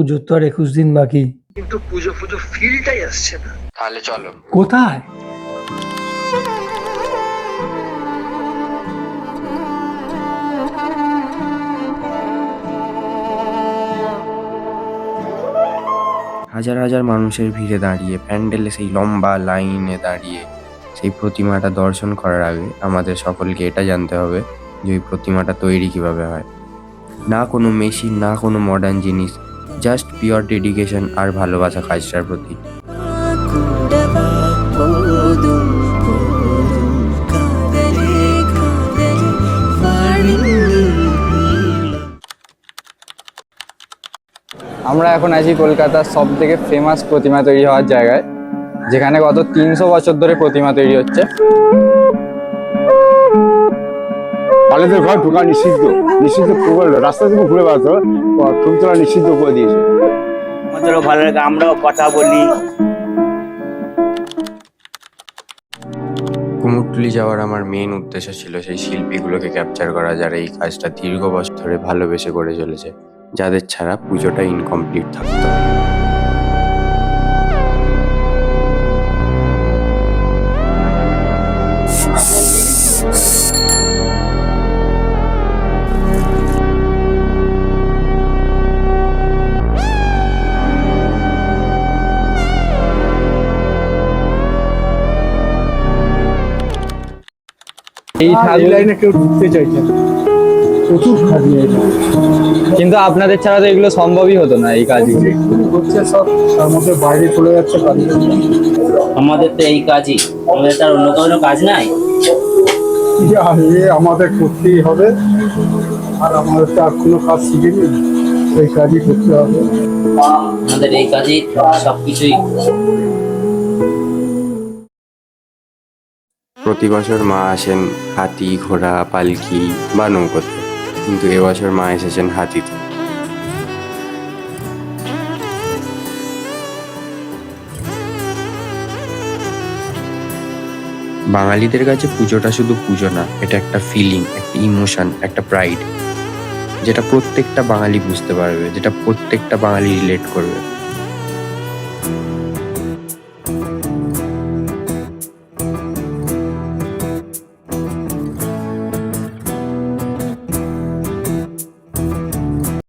পুজোর তো আর 21 দিন বাকি। কিন্তু পুজো ফিলটাই আসছে না। তাহলে চলো। কোথায়? হাজার হাজার মানুষের ভিড়ে দাঁড়িয়ে, প্যান্ডেলে সেই লম্বা লাইনে দাঁড়িয়ে সেই প্রতিমাটা দর্শন করার আগে আমাদের সকলকে এটা জানতে হবে যে ওই প্রতিমাটা তৈরি কিভাবে হয়। না কোনো মেশিন, না কোনো মডার্ন জিনিস, জাস্ট পিওর ডেডিকেশন আর ভালোবাসা কাজটার প্রতি। আমরা এখন আছি কলকাতার সব থেকে ফেমাস প্রতিমা তৈরি হওয়ার জায়গায়, যেখানে গত 300 বছর ধরে প্রতিমা তৈরি হচ্ছে। বালিদের ঘর ঢোকা নিষিদ্ধ রাস্তা থেকে ঘুরে বেড়াতো, ছবি তোলা নিষিদ্ধ করে দিয়েছে। আমাদেরও ভালো লাগে, আমরাও কথা বলি। কুমোরটুলি যাওয়ার আমার মেন উদ্দেশ্য ছিল সেই শিল্পীগুলোকে ক্যাপচার করা, যারা এই কাজটা দীর্ঘ বছর ধরে ভালোবেসে করে চলেছে, যাদের ছাড়া পুজোটা ইনকমপ্লিট থাকতো। এই ঠাকুর লাইনে কেউ ঢুকতে চাইছে না, প্রচুর খাটনি এটা। কিন্তু আপনাদের ছাড়া তো এগুলো সম্ভবই হতো না, এই কাজগুলো হচ্ছে সব তার মধ্যে বাইরে চলে যাচ্ছে কাজের জন্য। আমাদের তো এই কাজই, আমাদের তার অন্য কোনো কাজ নাই। আমাদের করতেই হবে, আর আমাদের তো আর কোনো কাজ শিখিনি, এই কাজই করতে হবে। আমাদের এই কাজই সবকিছুই। প্রতি বছর মা আসেন হাতি, ঘোড়া, পালকি বা নৌকোতে, কিন্তু এবছর মা এসেছেন হাতিতে। বাঙালিদের কাছে পুজোটা শুধু পুজো না, এটা একটা ফিলিং, একটা ইমোশন, একটা প্রাইড, যেটা প্রত্যেকটা বাঙালি বুঝতে পারবে, যেটা প্রত্যেকটা বাঙালি রিলেট করবে।